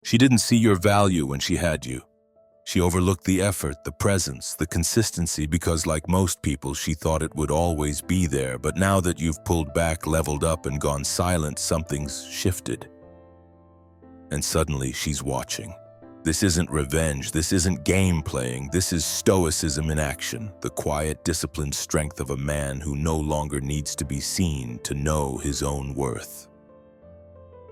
She didn't see your value when she had you. She overlooked the effort, the presence, the consistency because, like most people, she thought it would always be there. But now that you've pulled back, leveled up, and gone silent, something's shifted. And suddenly she's watching. This isn't revenge, this isn't game playing, this is Stoicism in action, the quiet, disciplined strength of a man who no longer needs to be seen to know his own worth.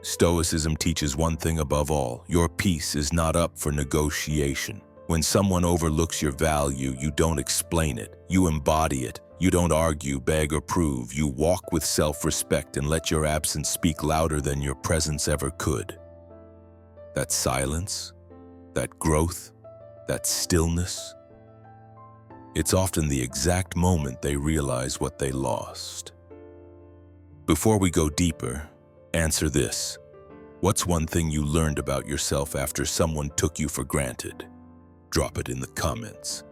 Stoicism teaches one thing above all: your peace is not up for negotiation. When someone overlooks your value, you don't explain it, you embody it. You don't argue, beg, or prove. You walk with self-respect and let your absence speak louder than your presence ever could. That silence, that growth, that stillness, it's often the exact moment they realize what they lost. Before we go deeper, answer this. What's one thing you learned about yourself after someone took you for granted? Drop it in the comments.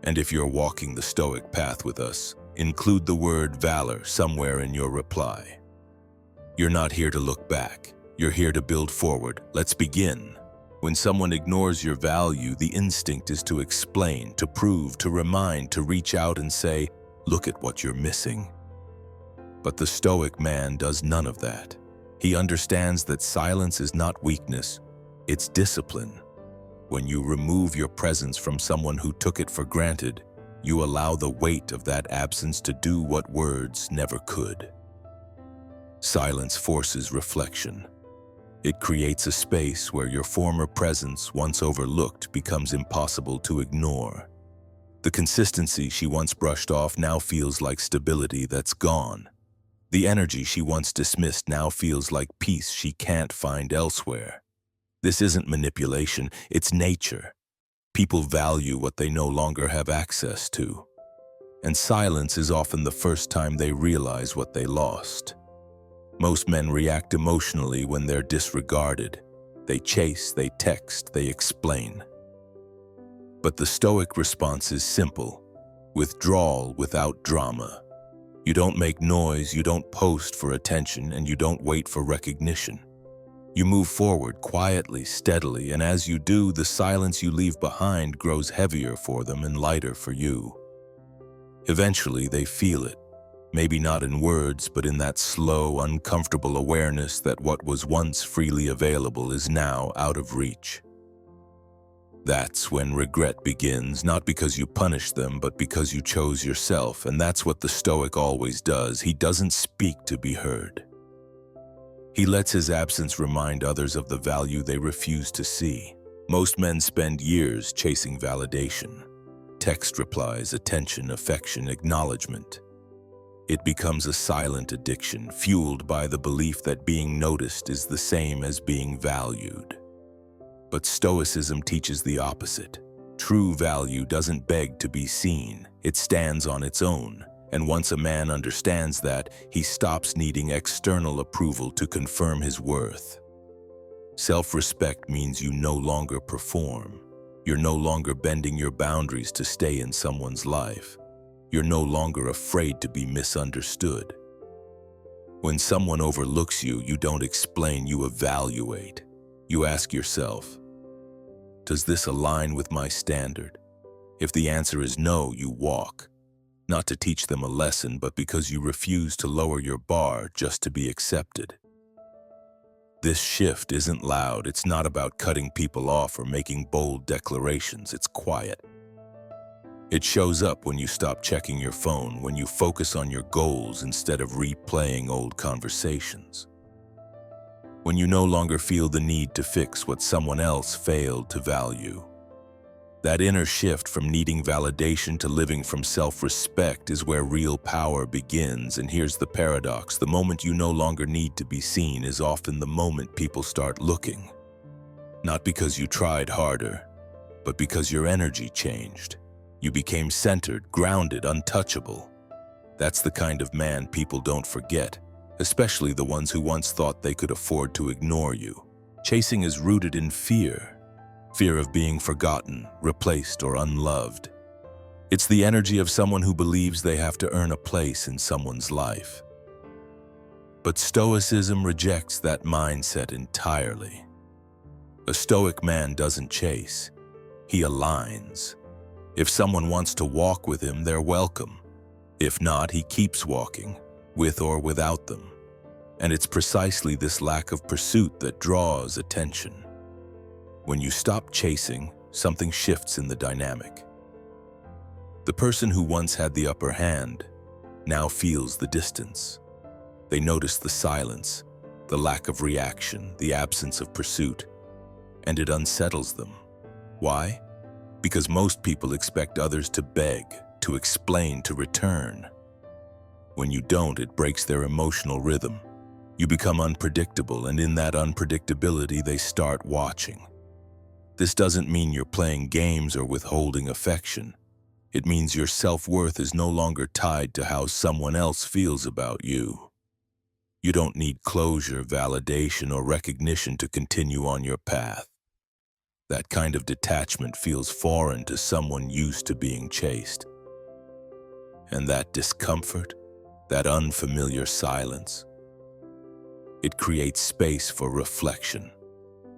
And if you're walking the Stoic path with us, include the word valor somewhere in your reply. You're not here to look back. You're here to build forward. Let's begin. When someone ignores your value, the instinct is to explain, to prove, to remind, to reach out and say, "Look at what you're missing." But the Stoic man does none of that. He understands that silence is not weakness, it's discipline. When you remove your presence from someone who took it for granted, you allow the weight of that absence to do what words never could. Silence forces reflection. It creates a space where your former presence, once overlooked, becomes impossible to ignore. The consistency she once brushed off now feels like stability that's gone. The energy she once dismissed now feels like peace she can't find elsewhere. This isn't manipulation, it's nature. People value what they no longer have access to. And silence is often the first time they realize what they lost. Most men react emotionally when they're disregarded. They chase, they text, they explain. But the Stoic response is simple: withdrawal without drama. You don't make noise, you don't post for attention, and you don't wait for recognition. You move forward quietly, steadily, and as you do, the silence you leave behind grows heavier for them and lighter for you. Eventually, they feel it. Maybe not in words, but in that slow, uncomfortable awareness that what was once freely available is now out of reach. That's when regret begins, not because you punished them, but because you chose yourself, and that's what the Stoic always does. He doesn't speak to be heard. He lets his absence remind others of the value they refuse to see. Most men spend years chasing validation. Text replies, attention, affection, acknowledgement. It becomes a silent addiction, fueled by the belief that being noticed is the same as being valued. But Stoicism teaches the opposite. True value doesn't beg to be seen, it stands on its own. And once a man understands that, he stops needing external approval to confirm his worth. Self-respect means you no longer perform. You're no longer bending your boundaries to stay in someone's life. You're no longer afraid to be misunderstood. When someone overlooks you, you don't explain, you evaluate. You ask yourself, does this align with my standard? If the answer is no, you walk. Not to teach them a lesson, but because you refuse to lower your bar just to be accepted. This shift isn't loud. It's not about cutting people off or making bold declarations. It's quiet. It shows up when you stop checking your phone, when you focus on your goals instead of replaying old conversations. When you no longer feel the need to fix what someone else failed to value. That inner shift from needing validation to living from self-respect is where real power begins. And here's the paradox: the moment you no longer need to be seen is often the moment people start looking. Not because you tried harder, but because your energy changed. You became centered, grounded, untouchable. That's the kind of man people don't forget, especially the ones who once thought they could afford to ignore you. Chasing is rooted in fear. Fear of being forgotten, replaced, or unloved. It's the energy of someone who believes they have to earn a place in someone's life. But Stoicism rejects that mindset entirely. A Stoic man doesn't chase, he aligns. If someone wants to walk with him, they're welcome. If not, he keeps walking, with or without them. And it's precisely this lack of pursuit that draws attention. When you stop chasing, something shifts in the dynamic. The person who once had the upper hand now feels the distance. They notice the silence, the lack of reaction, the absence of pursuit, and it unsettles them. Why? Because most people expect others to beg, to explain, to return. When you don't, it breaks their emotional rhythm. You become unpredictable, and in that unpredictability, they start watching. This doesn't mean you're playing games or withholding affection. It means your self-worth is no longer tied to how someone else feels about you. You don't need closure, validation, or recognition to continue on your path. That kind of detachment feels foreign to someone used to being chased. And that discomfort, that unfamiliar silence, it creates space for reflection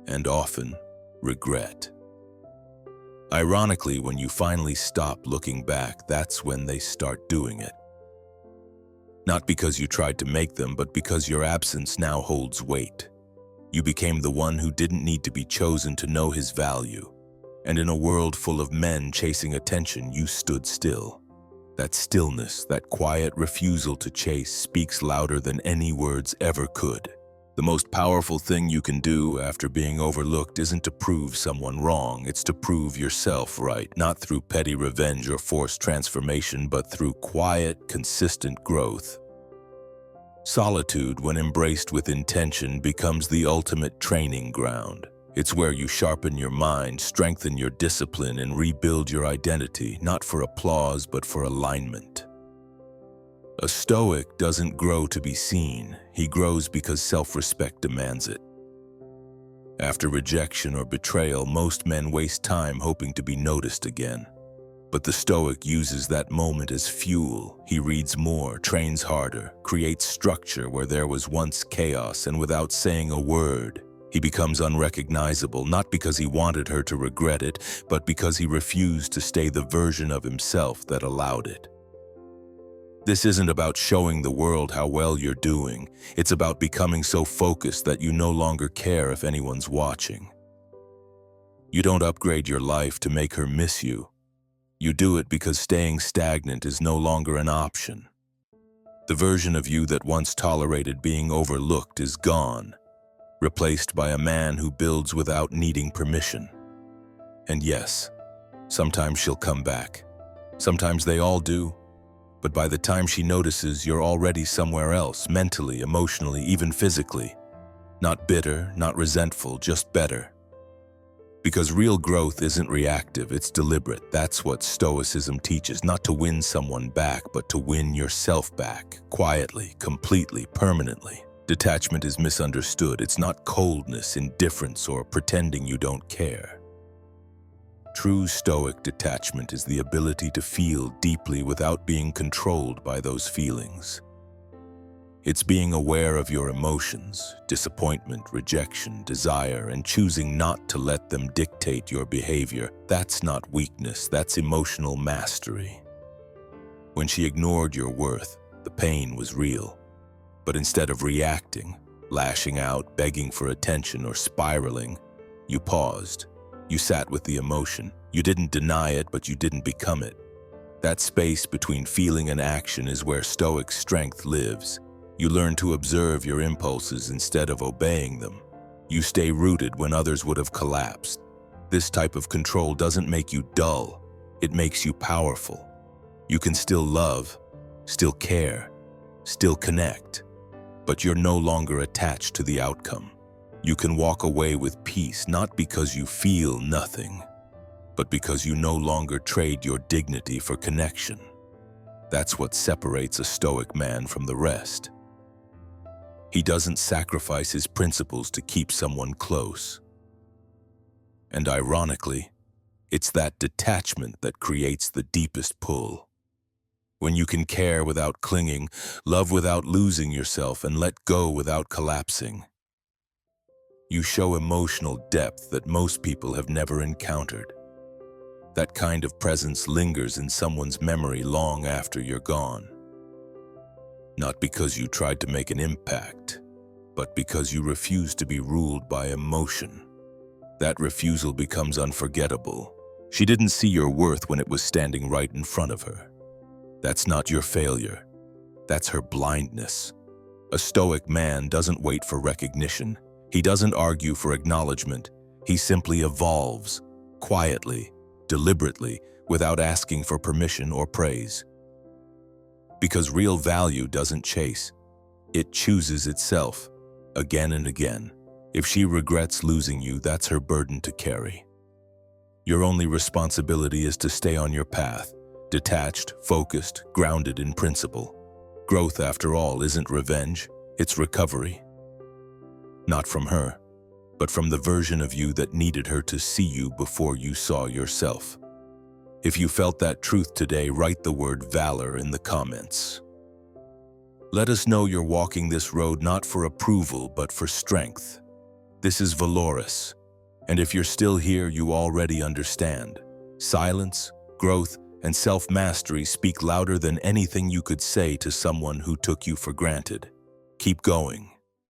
and often regret. Ironically, when you finally stop looking back, that's when they start doing it. Not because you tried to make them, but because your absence now holds weight. You became the one who didn't need to be chosen to know his value. And in a world full of men chasing attention, you stood still. That stillness, that quiet refusal to chase, speaks louder than any words ever could. The most powerful thing you can do after being overlooked isn't to prove someone wrong, it's to prove yourself right, not through petty revenge or forced transformation, but through quiet, consistent growth. Solitude, when embraced with intention, becomes the ultimate training ground. It's where you sharpen your mind, strengthen your discipline, and rebuild your identity, not for applause, but for alignment. A Stoic doesn't grow to be seen. He grows because self-respect demands it. After rejection or betrayal, most men waste time hoping to be noticed again. But the Stoic uses that moment as fuel. He reads more, trains harder, creates structure where there was once chaos, and without saying a word, he becomes unrecognizable, not because he wanted her to regret it, but because he refused to stay the version of himself that allowed it. This isn't about showing the world how well you're doing. It's about becoming so focused that you no longer care if anyone's watching. You don't upgrade your life to make her miss you. You do it because staying stagnant is no longer an option. The version of you that once tolerated being overlooked is gone, replaced by a man who builds without needing permission. And yes, sometimes she'll come back. Sometimes they all do. But by the time she notices, you're already somewhere else, mentally, emotionally, even physically. Not bitter, not resentful, just better. Because real growth isn't reactive, it's deliberate. That's what Stoicism teaches, not to win someone back, but to win yourself back, quietly, completely, permanently. Detachment is misunderstood. It's not coldness, indifference, or pretending you don't care. True Stoic detachment is the ability to feel deeply without being controlled by those feelings. It's being aware of your emotions, disappointment, rejection, desire, and choosing not to let them dictate your behavior. That's not weakness, that's emotional mastery. When she ignored your worth, the pain was real. But instead of reacting, lashing out, begging for attention, or spiraling, you paused. You sat with the emotion. You didn't deny it, but you didn't become it. That space between feeling and action is where Stoic strength lives. You learn to observe your impulses instead of obeying them. You stay rooted when others would have collapsed. This type of control doesn't make you dull. It makes you powerful. You can still love, still care, still connect, but you're no longer attached to the outcome. You can walk away with peace, not because you feel nothing, but because you no longer trade your dignity for connection. That's what separates a Stoic man from the rest. He doesn't sacrifice his principles to keep someone close. And ironically, it's that detachment that creates the deepest pull. When you can care without clinging, love without losing yourself, and let go without collapsing. You show emotional depth that most people have never encountered. That kind of presence lingers in someone's memory long after you're gone. Not because you tried to make an impact, but because you refuse to be ruled by emotion. That refusal becomes unforgettable. She didn't see your worth when it was standing right in front of her. That's not your failure. That's her blindness. A Stoic man doesn't wait for recognition. He doesn't argue for acknowledgement. He simply evolves, quietly, deliberately, without asking for permission or praise. Because real value doesn't chase. It chooses itself, again and again. If she regrets losing you, that's her burden to carry. Your only responsibility is to stay on your path, detached, focused, grounded in principle. Growth, after all, isn't revenge, it's recovery. Not from her, but from the version of you that needed her to see you before you saw yourself. If you felt that truth today, write the word valor in the comments. Let us know you're walking this road not for approval, but for strength. This is Valorous, and if you're still here, you already understand. Silence, growth, and self-mastery speak louder than anything you could say to someone who took you for granted. Keep going.